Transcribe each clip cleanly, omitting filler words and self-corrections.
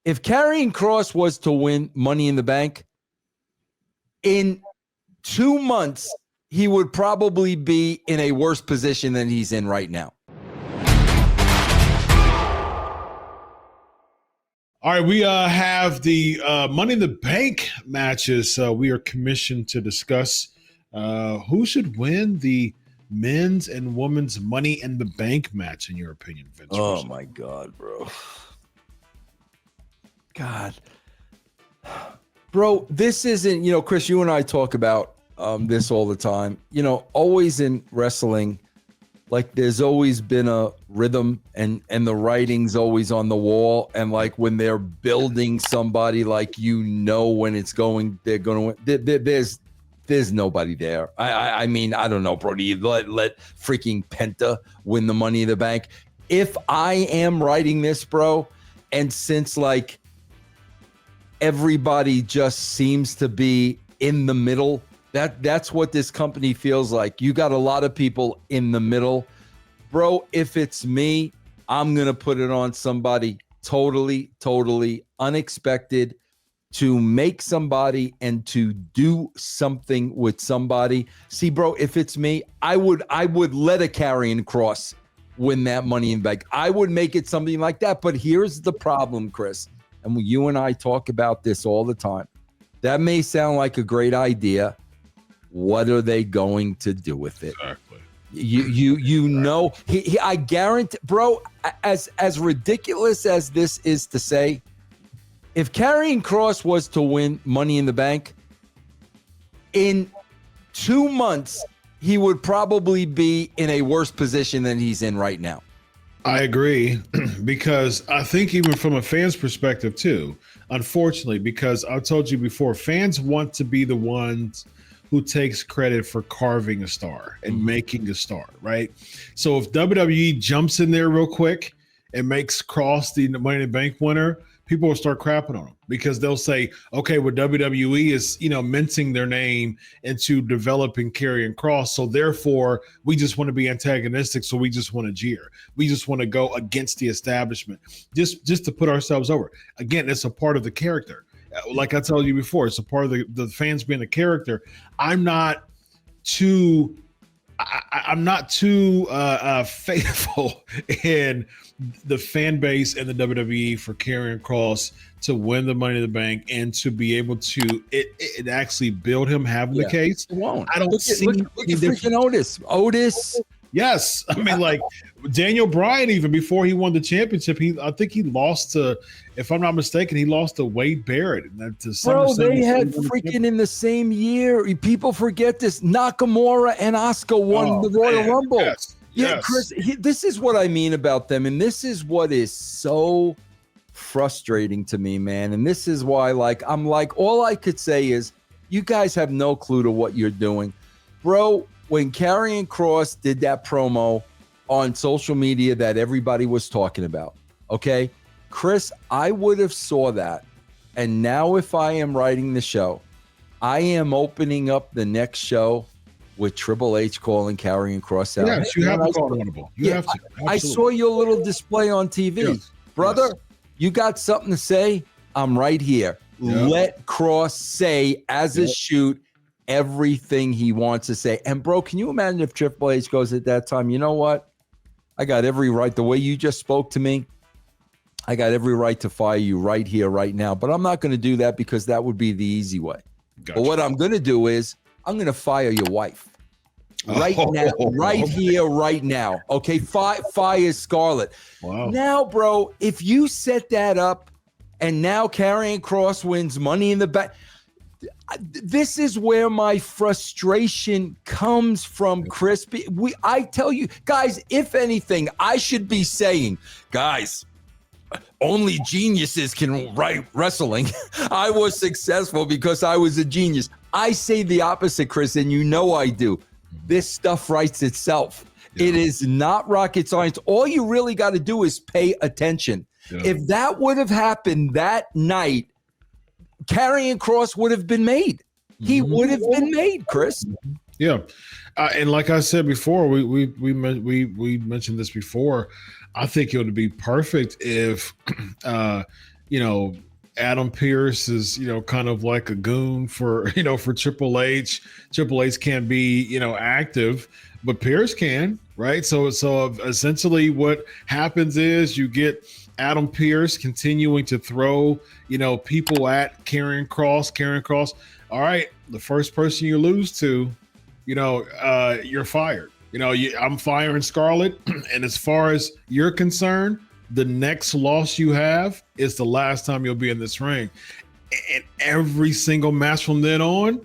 If Karrion Kross was to win Money in the Bank, in 2 months, he would probably be in a worse position than he's in right now. All right, we have the Money in the Bank matches we are commissioned to discuss. Who should win the men's and women's Money in the Bank match, in your opinion, Vince? Oh, my God, bro. God. Bro, this isn't, Chris, you and I talk about this all the time. Always in wrestling, like there's always been a rhythm and the writing's always on the wall. And like when they're building somebody, like when they're going to win. There's nobody there. I mean, I don't know, Brody. Let freaking Penta win the Money in the Bank. If I am writing this, bro, and since like everybody just seems to be in the middle, that's what this company feels like. You got a lot of people in the middle. Bro, if it's me, I'm going to put it on somebody totally unexpected to make somebody and to do something with somebody. See, bro, if it's me, I would let a Karrion Kross win that Money in the Bank. I would make it something like that. But here's the problem, Chris, and you and I talk about this all the time. That may sound like a great idea. What are they going to do with it? Exactly. I guarantee, bro, as ridiculous as this is to say, if Karrion Kross was to win Money in the Bank, in 2 months, he would probably be in a worse position than he's in right now. I agree, because I think even from a fan's perspective too, unfortunately, because I told you before, fans want to be the ones who takes credit for carving a star and making a star, right? So if WWE jumps in there real quick and makes Kross the Money in the Bank winner, people will start crapping on them because they'll say, okay, well, WWE is, mincing their name into developing Karrion Kross. So therefore we just want to be antagonistic. So we just want to jeer. We just want to go against the establishment just to put ourselves over. Again, it's a part of the character. Like I told you before, it's a part of the fans being a character. I'm not too faithful in the fan base and the WWE for Karrion Kross to win the Money in the Bank and to be able to it actually build him having the case. It won't. I don't look see at freaking Otis. Yes, I mean, like Daniel Bryan, even before he won the championship, I think he lost to, if I'm not mistaken, he lost to Wade Barrett. Bro, they had freaking in the same year. People forget this. Nakamura and Asuka won the Royal Rumble. Yes. Chris, this is what I mean about them, and this is what is so frustrating to me, man. And this is why, I'm like, all I could say is, you guys have no clue to what you're doing, bro. When Karrion Kross did that promo on social media that everybody was talking about, okay, Chris, I would have saw that. And now if I am writing the show, I am opening up the next show with Triple H calling Karrion Kross out. Yes, you have to call audible. You have to. Absolutely. I saw your little display on TV. Yes. Brother, yes. You got something to say? I'm right here. Yep. Let Kross say as a shoot everything he wants to say. And bro, can you imagine if Triple H goes at that time, you know what? I got every right. The way you just spoke to me, I got every right to fire you right here, right now. But I'm not going to do that because that would be the easy way. Gotcha. But what I'm going to do is I'm going to fire your wife right now, right here, right now. Okay, fire Scarlett. Wow. Now, bro, if you set that up and now Karrion Kross wins Money in the Bank, this is where my frustration comes from, Chris. I tell you, guys, if anything, I should be saying, guys, only geniuses can write wrestling. I was successful because I was a genius. I say the opposite, Chris, and you know I do. This stuff writes itself. Yeah. It is not rocket science. All you really got to do is pay attention. Yeah. If that would have happened that night, Karrion Kross would have been made. He would have been made, Chris. Yeah, and like I said before, we mentioned this before. I think it would be perfect if you know, Adam Pearce is, kind of like a goon for, for Triple H. Triple H can't be, active, but Pearce can, right? So essentially what happens is you get Adam Pearce continuing to throw, people at Karrion Kross. All right, the first person you lose to, you're fired. I'm firing Scarlett. And as far as you're concerned, the next loss you have is the last time you'll be in this ring. And every single match from then on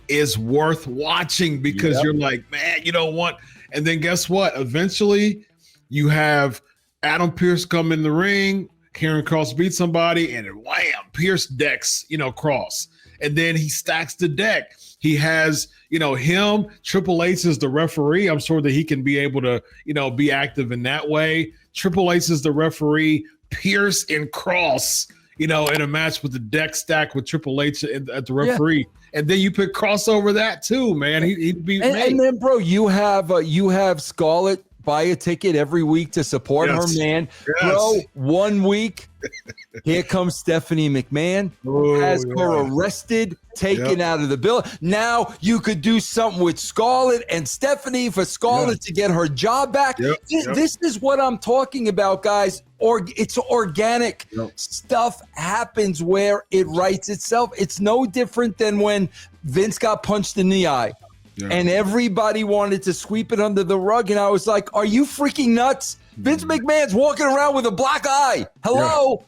is worth watching because you're like, man, you don't want. And then guess what? Eventually you have Adam Pearce come in the ring, Karrion Kross beat somebody, and then wham, Pearce decks, Kross. And then he stacks the deck. He has, him, Triple H is the referee. I'm sure that he can be able to, be active in that way. Triple H is the referee. Pearce and Kross, in a match with the deck stack with Triple H at the referee. Yeah. And then you put Kross over that too, man. He'd be and then, bro, you have Scarlett buy a ticket every week to support her man. Yes. Bro, 1 week, here comes Stephanie McMahon, has her arrested, taken out of the bill. Now you could do something with Scarlett and Stephanie for Scarlett to get her job back. This is what I'm talking about, guys. It's organic. Stuff happens where it writes itself. It's no different than when Vince got punched in the eye. And everybody wanted to sweep it under the rug. And I was like, are you freaking nuts? Vince McMahon's walking around with a black eye. Hello?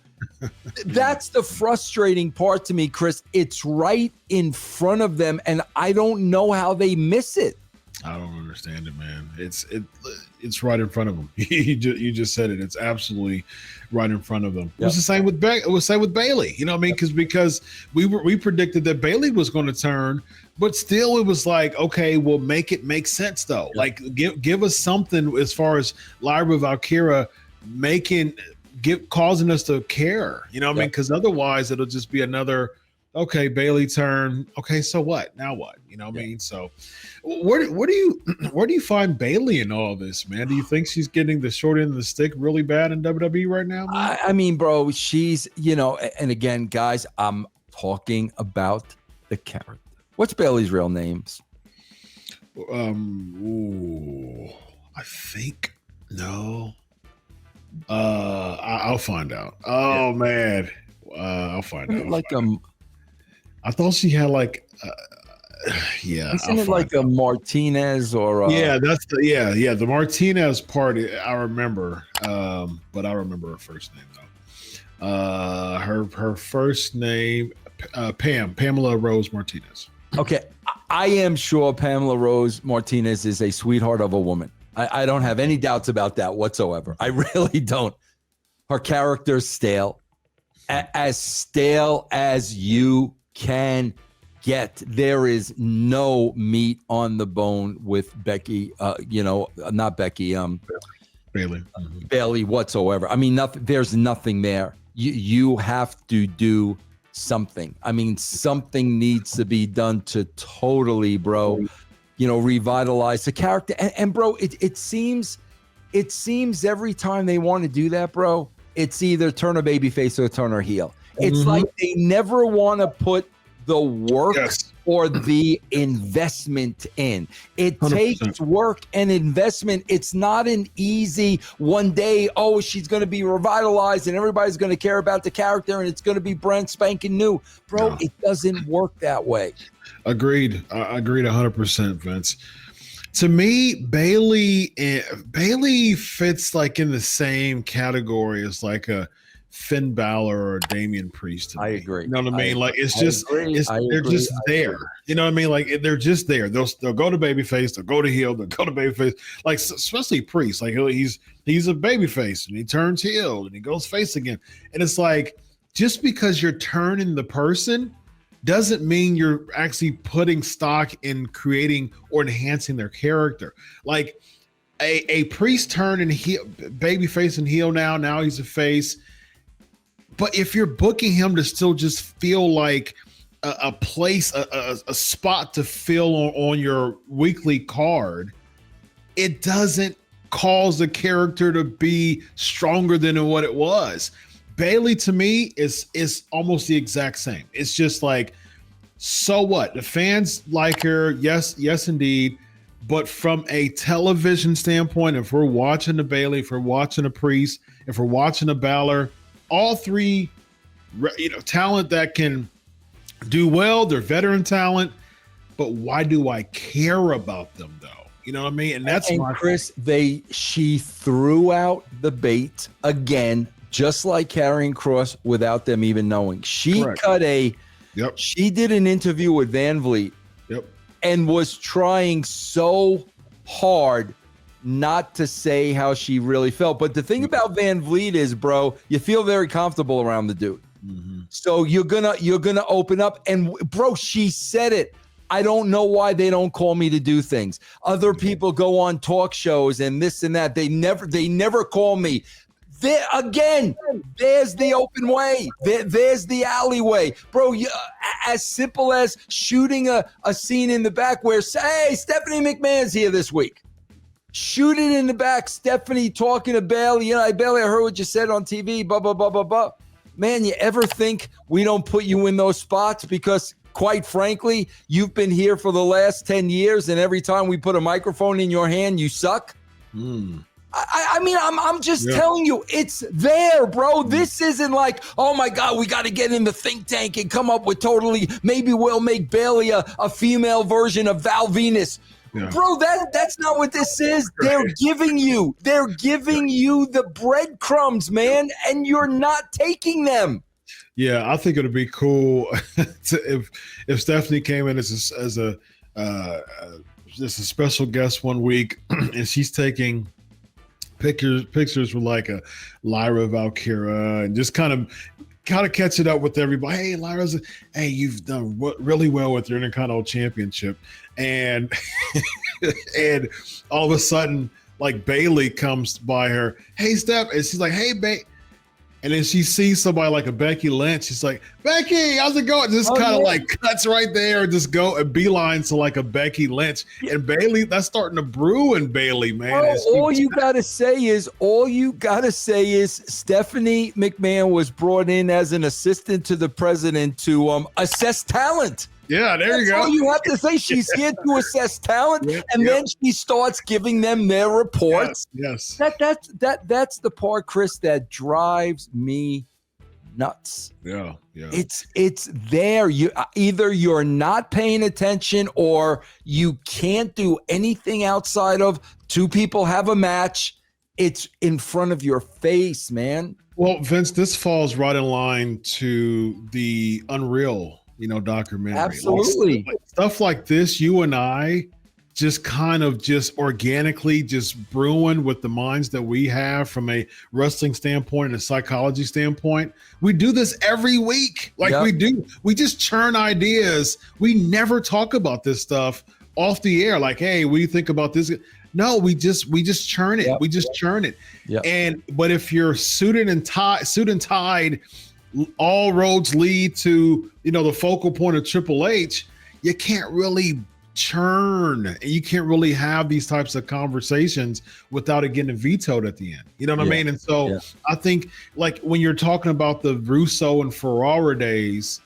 That's the frustrating part to me, Chris. It's right in front of them, and I don't know how they miss it. I don't understand it, man. It's right in front of them. You just said it. It's absolutely right in front of them. It was the same with Bayley. You know what I mean? Because we predicted that Bayley was going to turn, but still it was like, okay, well, make it make sense though. Like give us something as far as Lyra Valkyria causing us to care. You know what I mean? Because otherwise it'll just be another. Okay, Bayley turn. Okay, so what? Now what? You know what I mean? So where do you find Bayley in all this, man? Do you think she's getting the short end of the stick really bad in WWE right now, man? I mean, bro, she's, and again, guys, I'm talking about the character. What's Bayley's real names? I think no. I'll find out. Oh man. I'll find out. I thought she had Isn't it like a Martinez or that's the Martinez part I remember, but I remember her first name though. Her first name Pamela Rose Martinez. Okay, I am sure Pamela Rose Martinez is a sweetheart of a woman. I don't have any doubts about that whatsoever. I really don't. Her character's stale, as stale as you can get. There is no meat on the bone with Becky, not Becky, Bayley. Bayley whatsoever. I mean, there's nothing there. You have to do something. I mean, something needs to be done to totally, bro, revitalize the character. And bro, it seems every time they want to do that, bro, it's either turn a babyface or turn her heel. It's like they never want to put the work or the investment in. It 100%. Takes work and investment. It's not an easy one day, she's going to be revitalized and everybody's going to care about the character and it's going to be brand spanking new. Bro, It doesn't work that way. Agreed. I agreed 100%, Vince. To me, Bayley fits like in the same category as like a Finn Balor or Damian Priest. I agree. You know what I mean? Like it's just they're just there. You know what I mean? Like they're just there. They'll go to babyface, they'll go to heel, they'll go to babyface. Like especially Priest, like he's a babyface and he turns heel and he goes face again. And it's like just because you're turning the person doesn't mean you're actually putting stock in creating or enhancing their character. Like a Priest turn and heel, babyface and heel now he's a face. But if you're booking him to still just feel like a place, a spot to fill on your weekly card, it doesn't cause the character to be stronger than what it was. Bailey to me is almost the exact same. It's just like, so what? The fans like her, yes, indeed. But from a television standpoint, if we're watching the Bailey, if we're watching a Priest, if we're watching a Balor, all three, talent that can do well, they're veteran talent. But why do I care about them though? You know what I mean? And that's Chris, she threw out the bait again, just like Karrion Kross, without them even knowing. She She did an interview with Van Vliet. Yep. And was trying so hard not to say how she really felt. But the thing about Van Vliet is, bro, you feel very comfortable around the dude. Mm-hmm. So you're gonna open up. And bro, she said it. I don't know why they don't call me to do things. Other people go on talk shows and this and that. They never call me. There again, there's the open way. There's the alleyway. Bro, as simple as shooting a scene in the back where, hey, Stephanie McMahon's here this week. Shoot it in the back. Stephanie talking to Bailey. Bailey, I heard what you said on TV, blah, blah, blah, blah, blah. Man, you ever think we don't put you in those spots? Because quite frankly, you've been here for the last 10 years, and every time we put a microphone in your hand, you suck? I mean, I'm just telling you, it's there, bro. This isn't like, oh my God, we got to get in the think tank and come up with maybe we'll make Bailey a female version of Val Venus. Yeah. Bro, that's not what this is. Right. They're giving you the breadcrumbs, man, and you're not taking them. Yeah, I think it'd be cool if Stephanie came in as a special guest one week, and she's taking pictures with like a Lyra Valkyra and just kind of catching up with everybody. Hey, Lyra's, hey, you've done really well with your Intercontinental Championship, and and all of a sudden, like Bailey comes by her, hey Steph, and she's like, hey babe. And then she sees somebody like a Becky Lynch. She's like, Becky, how's it going? Just kind of like cuts right there, just go and beeline to like a Becky Lynch. Yeah. And Bailey, that's starting to brew in Bailey, man. Bro, all you gotta say is Stephanie McMahon was brought in as an assistant to the president to assess talent. Yeah, there you go. All you have to say. She's here to assess talent, and then she starts giving them their reports. Yes. That's the part, Chris, that drives me nuts. Yeah. It's there. Either you're not paying attention, or you can't do anything outside of two people have a match. It's in front of your face, man. Well, Vince, this falls right in line to the Unreal documentary. Absolutely. Stuff like this, you and I just kind of just organically just brewing with the minds that we have from a wrestling standpoint and a psychology standpoint. We do this every week. We just churn ideas. We never talk about this stuff off the air. Like, hey, what do you think about this? No, we just churn it. We just churn it. But if you're suit and tied, all roads lead to the focal point of Triple H. You can't really churn, and you can't really have these types of conversations without it getting vetoed at the end. You know what I mean? And so I think, like, when you're talking about the Russo and Ferrara days,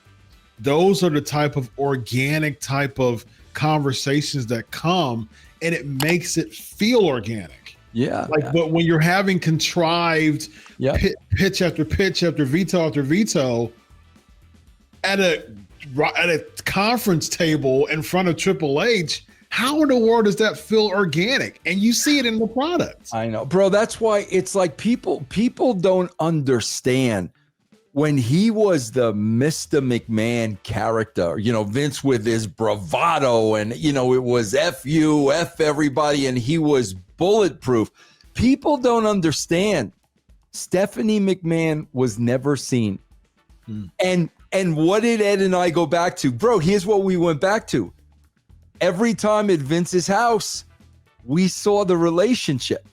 those are the type of organic type of conversations that come, and it makes it feel organic. But when you're having contrived pitch after pitch after veto at a conference table in front of Triple H, how in the world does that feel organic? And you see it in the product. I know, bro. That's why it's like people don't understand. When he was the Mr. McMahon character, Vince with his bravado, and it was F you, F everybody, and he was bulletproof. People don't understand. Stephanie McMahon was never seen. And what did Ed and I go back to? Bro, here's what we went back to. Every time at Vince's house, we saw the relationship.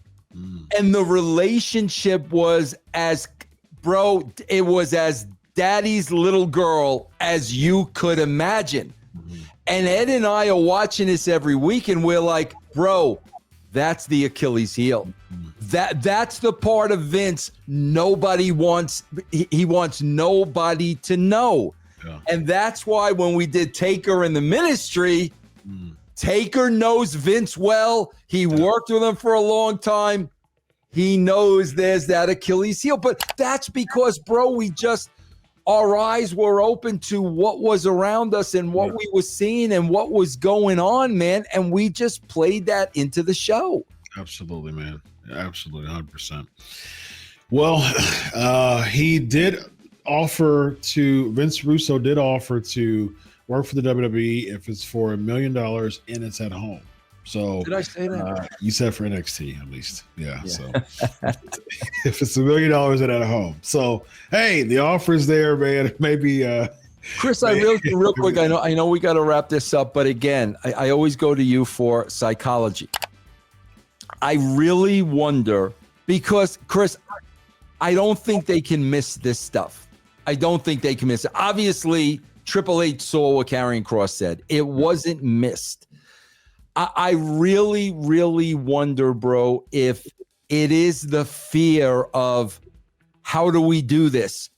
And the relationship was it was as daddy's little girl as you could imagine. And Ed and I are watching this every week, and we're like, bro, that's the Achilles heel. That's the part of Vince nobody wants. He wants nobody to know. Yeah. And that's why when we did Taker in the Ministry, Taker knows Vince well. He worked with him for a long time. He knows there's that Achilles heel. But that's because, bro, our eyes were open to what was around us and what we were seeing and what was going on, man. And we just played that into the show. Absolutely, man. Absolutely, 100%. Well, Vince Russo did offer to work for the WWE if it's for $1 million and it's at home. So did I say that? You said for NXT at least. Yeah. So if it's $1 million and at home. So hey, the offer's there, man. Maybe Chris, real quick, I know we got to wrap this up, but again, I always go to you for psychology. I really wonder, because Chris, I don't think they can miss this stuff. I don't think they can miss it. Obviously, Triple H saw what Karrion Kross said. It wasn't missed. I really, really wonder, bro, if it is the fear of how do we do this?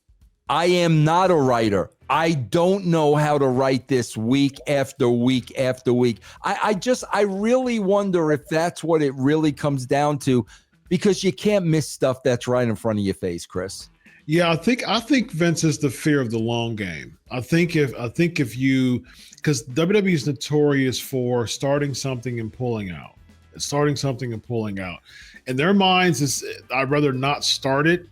I am not a writer. I don't know how to write this week after week after week. I really wonder if that's what it really comes down to, because you can't miss stuff that's right in front of your face, Chris. Yeah, I think Vince is the fear of the long game. I think if you, because WWE is notorious for starting something and pulling out. In their minds, is I'd rather not start it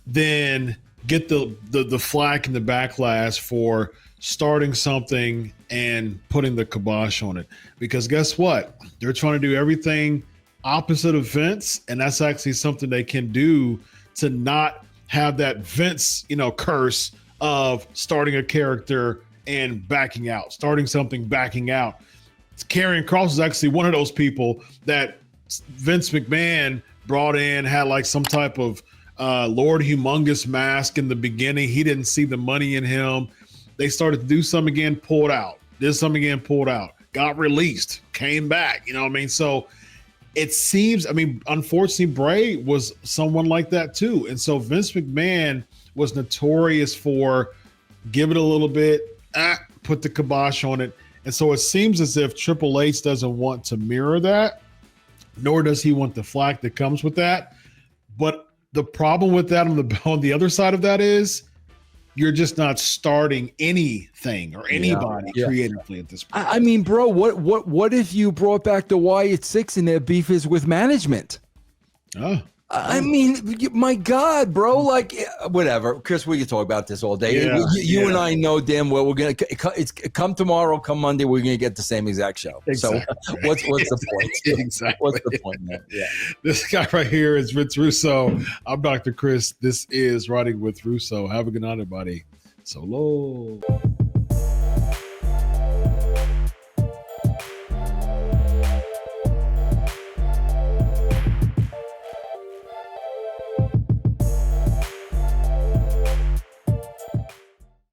than get the flack and the backlash for starting something and putting the kibosh on it. Because guess what? They're trying to do everything opposite of Vince, and that's actually something they can do to not have that Vince, curse of starting a character and backing out, starting something, backing out. Karrion Kross is actually one of those people that Vince McMahon brought in, had like some type of Lord Humongous mask in the beginning. He didn't see the money in him. They started to do something again, pulled out. Did something again, pulled out. Got released, came back. You know what I mean? So it seems, unfortunately, Bray was someone like that too. And so Vince McMahon was notorious for give it a little bit, put the kibosh on it. And so it seems as if Triple H doesn't want to mirror that, nor does he want the flack that comes with that. But the problem with that on the other side of that is you're just not starting anything or anybody creatively at this point. Bro, what if you brought back the Wyatt Six and their beef is with management? Oh. My God, bro, like whatever. Chris, we can talk about this all day. Yeah, you and I know damn well we're going to come tomorrow, come Monday, we're going to get the same exact show. Exactly. So what's the point? Exactly. What's the point, man? Yeah. This guy right here is Vince Russo. I'm Dr. Chris. This is Writing with Russo. Have a good night, everybody. So long.